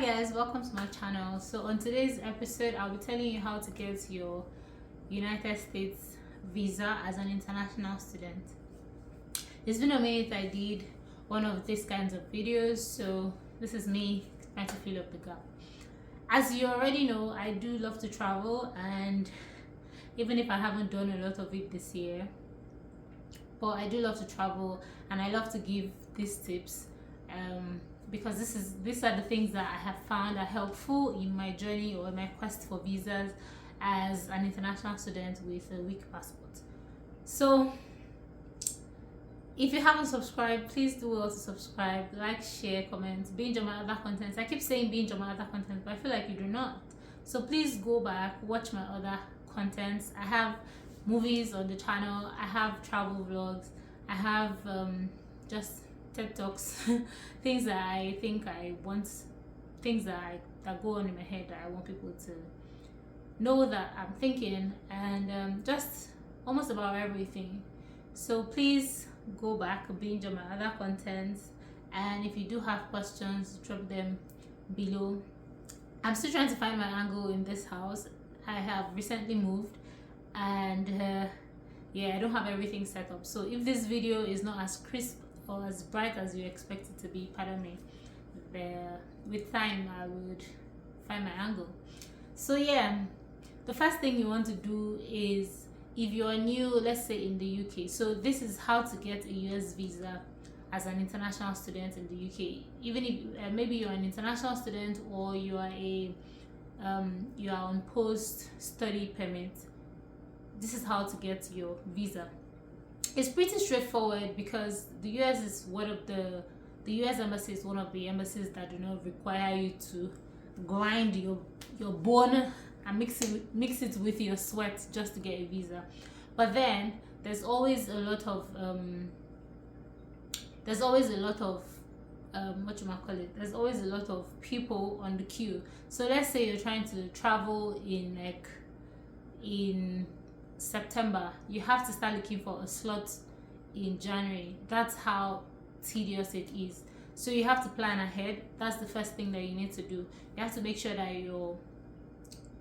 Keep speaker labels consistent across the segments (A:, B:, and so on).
A: guys, welcome to my channel. So on today's episode, I'll be telling you how to get your United States visa as an international student. It's been a minute I did one of these kinds of videos, so this is me trying to fill up the gap. As you already know, I do love to travel, and even if I haven't done a lot of it this year, but I do love to travel and I love to give these tips because these are the things that I have found are helpful in my journey or my quest for visas as an international student with a weak passport. So if you haven't subscribed, please do also subscribe, like, share, comment, binge on my other contents. I keep saying binge on my other content, but I feel like you do not. So please go back, watch my other contents. I have movies on the channel, I have travel vlogs, I have just TED Talks, things that I think I want, things that go on in my head that I want people to know that I'm thinking, and just almost about everything. So please go back, binge on my other contents, and if you do have questions, drop them below. I'm still trying to find my angle in this house. I have recently moved, and yeah, I don't have everything set up, so if this video is not as crisp or as bright as you expect it to be, pardon me. With time I would find my angle. So yeah, the first thing you want to do is, if you're new, let's say in the UK, so this is how to get a US visa as an international student in the UK. Even if maybe you're an international student or you are you are on post-study permit, this is how to get your visa. It's pretty straightforward because the US is one of the US embassy is one of the embassies that do not require you to grind your bone and mix it with your sweat just to get a visa. But then there's always a lot of there's always a lot of people on the queue. So let's say you're trying to travel in September, you have to start looking for a slot in January. That's how tedious it is. So you have to plan ahead. That's the first thing that you need to do. You have to make sure that your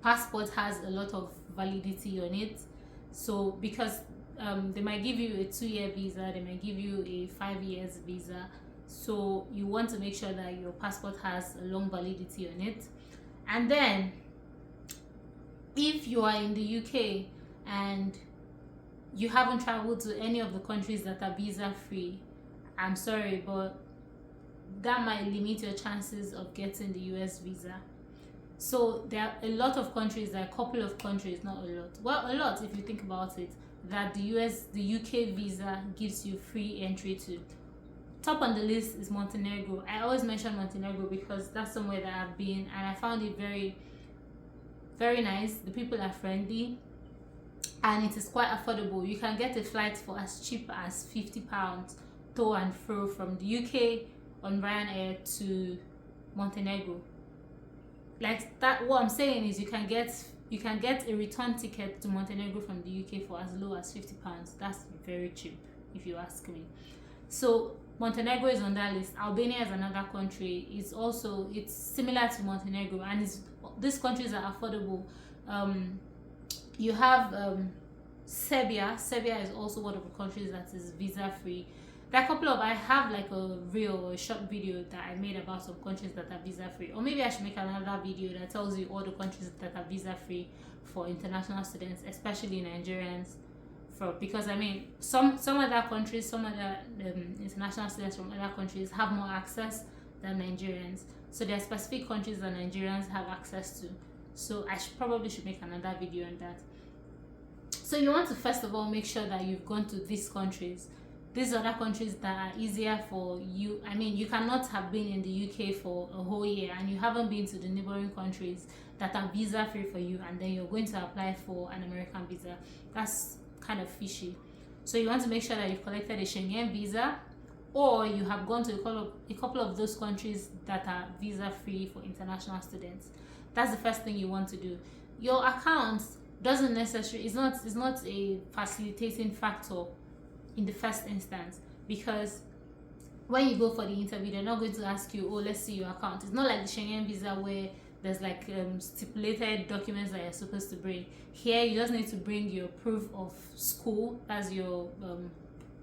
A: passport has a lot of validity on it. So because they might give you a 2-year visa, they might give you a 5 years visa, so you want to make sure that your passport has a long validity on it. And then if you are in the UK and you haven't traveled to any of the countries that are visa free, I'm sorry, but that might limit your chances of getting the US visa. So there are a lot of countries, there are a couple of countries, not a lot, well, a lot if you think about it, that the UK visa gives you free entry to. Top on the list is Montenegro. I always mention Montenegro because that's somewhere that I've been and I found it very, very nice. The people are friendly and it is quite affordable. You can get a flight for as cheap as £50 to and fro from the UK on Ryanair to Montenegro. Like that, what I'm saying is you can get a return ticket to Montenegro from the UK for as low as £50. That's very cheap if you ask me. So Montenegro is on that list. Albania is another country. It's similar to Montenegro, and these countries are affordable. You have Serbia. Serbia is also one of the countries that is visa free. There are a couple of, I have like a reel or a short video that I made about some countries that are visa free, or maybe I should make another video that tells you all the countries that are visa free for international students, especially Nigerians. Because I mean, some other countries, some other international students from other countries have more access than Nigerians. So there are specific countries that Nigerians have access to. So I probably should make another video on that. So you want to first of all make sure that you've gone to these countries. These other countries that are easier for you. I mean, you cannot have been in the UK for a whole year and you haven't been to the neighboring countries that are visa free for you, and then you're going to apply for an American visa. That's kind of fishy. So you want to make sure that you've collected a Schengen visa, or you have gone to a couple of those countries that are visa free for international students. That's the first thing you want to do. Your account doesn't necessarily, it's not a facilitating factor in the first instance, because when you go for the interview, they're not going to ask you, oh, let's see your account. It's not like the Schengen visa where there's like stipulated documents that you're supposed to bring. Here, you just need to bring your proof of school, that's your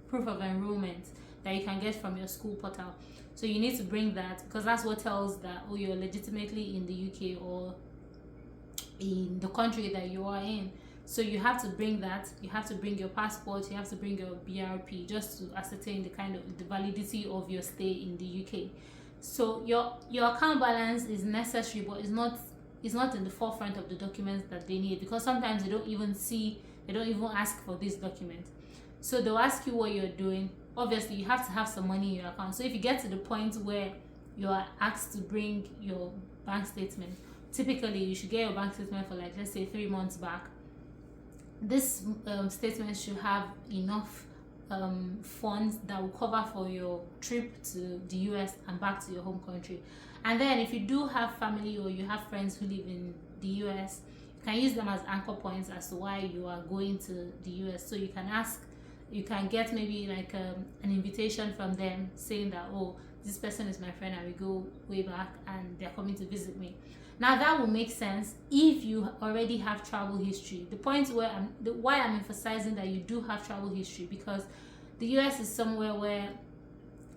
A: proof of enrollment that you can get from your school portal. So you need to bring that, because that's what tells that, oh, you're legitimately in the UK or in the country that you are in. So you have to bring that. You have to bring your passport. You have to bring your BRP, just to ascertain the validity of your stay in the UK. So your account balance is necessary, but it's not in the forefront of the documents that they need, because sometimes they don't even ask for this document. So they'll ask you what you're doing. Obviously, you have to have some money in your account. So if you get to the point where you are asked to bring your bank statement, typically you should get your bank statement for, like, let's say 3 months back. This statement should have enough funds that will cover for your trip to the US and back to your home country. And then if you do have family or you have friends who live in the US, you can use them as anchor points as to why you are going to the US. So you can get maybe like an invitation from them saying that, oh, this person is my friend and we go way back and they're coming to visit me. Now that will make sense if you already have travel history. The point why I'm emphasizing that you do have travel history, because the US is somewhere where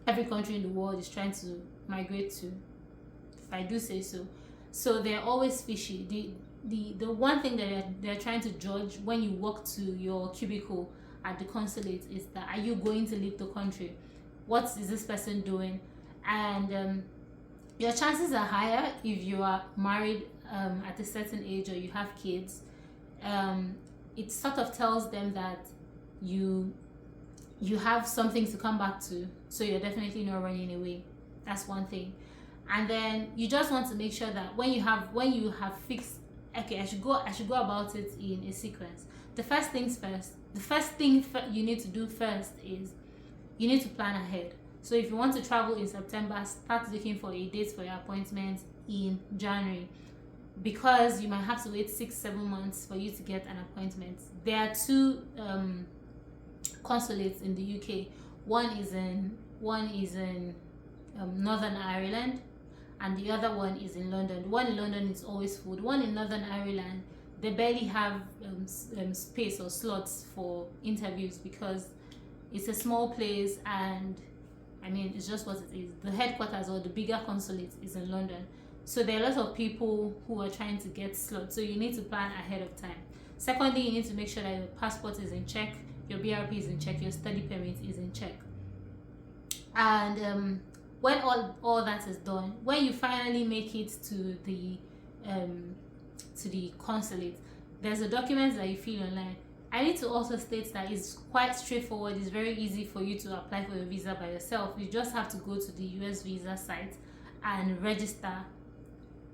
A: every country in the world is trying to migrate to, if I do say so. So they're always fishy. The one thing that they're trying to judge when you walk to your cubicle at the consulate is that, are you going to leave the country? What is this person doing? And your chances are higher if you are married at a certain age or you have kids. It sort of tells them that you have something to come back to, so you're definitely not running away. That's one thing. And then you just want to make sure that when you have fixed, okay, I should go about it in a sequence. The first thing you need to do first is you need to plan ahead. So if you want to travel in September, start looking for a date for your appointment in January, because you might have to wait 6-7 months for you to get an appointment. There are 2 consulates in the UK. One is in Northern Ireland, and the other one is in London. The one in London is always full. The one in Northern Ireland, they barely have space or slots for interviews, because it's a small place, and I mean, it's just what it is. The headquarters or the bigger consulate is in London. So there are a lot of people who are trying to get slots. So you need to plan ahead of time. Secondly, you need to make sure that your passport is in check, your BRP is in check, your study permit is in check. And when all that is done, when you finally make it to the consulate, there's a document that you fill online. I need to also state that it's quite straightforward. It's very easy for you to apply for your visa by yourself. You just have to go to the US visa site and register.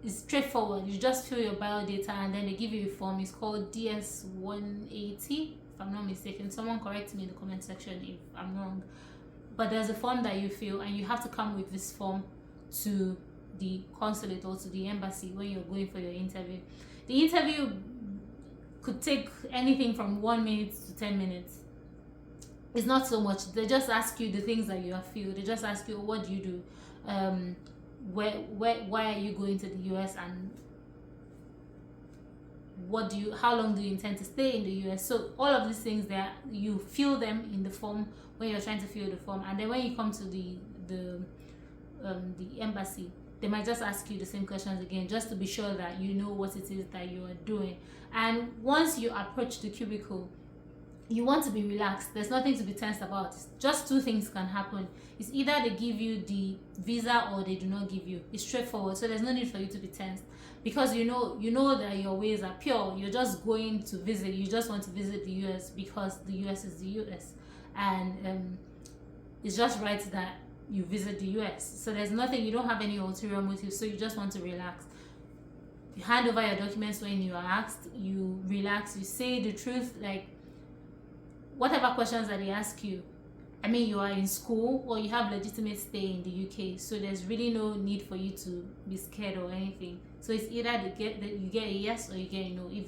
A: It's straightforward. You just fill your biodata and then they give you a form. It's called DS-180, if I'm not mistaken. Someone correct me in the comment section if I'm wrong. But there's a form that you fill, and you have to come with this form to the consulate or to the embassy when you're going for your interview. The interview could take anything from 1 minute to 10 minutes. It's not so much. They just ask you the things that you have filled. They just ask you, what do you do? Why are you going to the US, and how long do you intend to stay in the US? So all of these things there, you fill them in the form when you're trying to fill the form, and then when you come to the embassy, they might just ask you the same questions again, just to be sure that you know what it is that you are doing. And once you approach the cubicle, you want to be relaxed. There's nothing to be tensed about. Just 2 things can happen. It's either they give you the visa or they do not give you. It's straightforward. So there's no need for you to be tensed, because you know that your ways are pure. You're just going to visit. You just want to visit the US because the US is the US, and it's just right that you visit the US. So there's nothing. You don't have any ulterior motive. So you just want to relax. You hand over your documents when you are asked. You relax. You say the truth, like whatever questions that they ask you. I mean, you are in school or you have legitimate stay in the UK, so there's really no need for you to be scared or anything. So it's either you get a yes or you get a no. If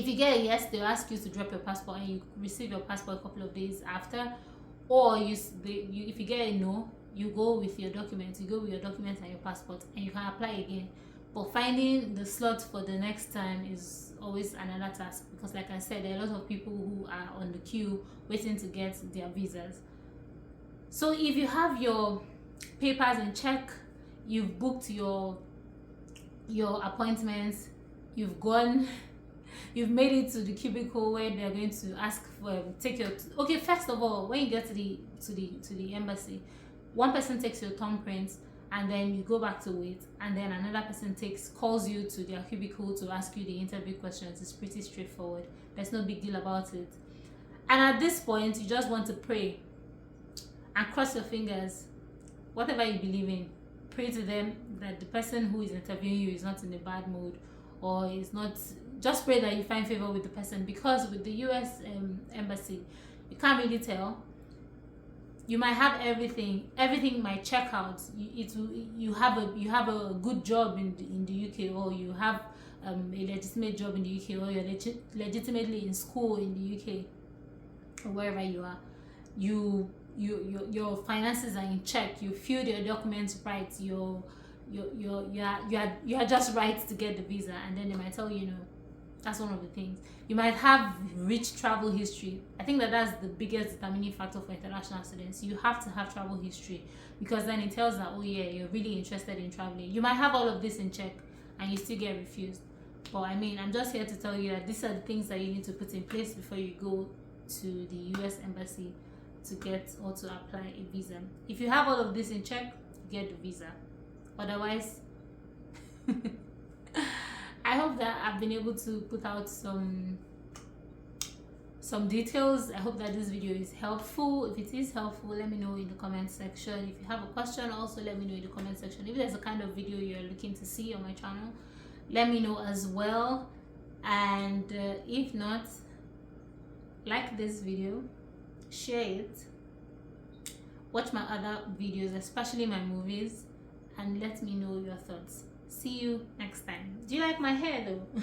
A: you get a yes, they'll ask you to drop your passport and you receive your passport a couple of days after. Or if you get a no, you go with your documents. You go with your documents and your passport, and you can apply again. But finding the slot for the next time is always another task, because like I said, there are a lot of people who are on the queue waiting to get their visas. So if you have your papers in check, you've booked your appointments, you've gone, you've made it to the cubicle where they're going to ask for take your okay. First of all, when you get to the embassy, one person takes your thumbprints, and then you go back to wait, and then another person calls you to their cubicle to ask you the interview questions. It's pretty straightforward. There's no big deal about it. And at this point, you just want to pray and cross your fingers. Whatever you believe in, pray to them that the person who is interviewing you is not in a bad mood, or is not. Just pray that you find favor with the person, because with the US embassy, you can't really tell. You might have everything might check out. You have a good job in the UK, or you have a legitimate job in the UK, or you're legitimately in school in the UK, or wherever you are. Your finances are in check. You filled your documents right. You are just right to get the visa, and then they might tell you no. That's one of the things. You might have rich travel history. I think that's the biggest determining factor for international students. You have to have travel history, because then it tells that, oh yeah, you're really interested in traveling. You might have all of this in check and you still get refused. But I mean, I'm just here to tell you that these are the things that you need to put in place before you go to the US embassy to get or to apply a visa. If you have all of this in check, you get the visa. Otherwise, I hope that I've been able to put out some details. I hope that this video is helpful. If it is helpful, let me know in the comment section. If you have a question, also let me know in the comment section. If there's a kind of video you're looking to see on my channel, let me know as well. And if not, like this video, share it, watch my other videos, especially my movies, and let me know your thoughts. See you next time. Do you like my hair though?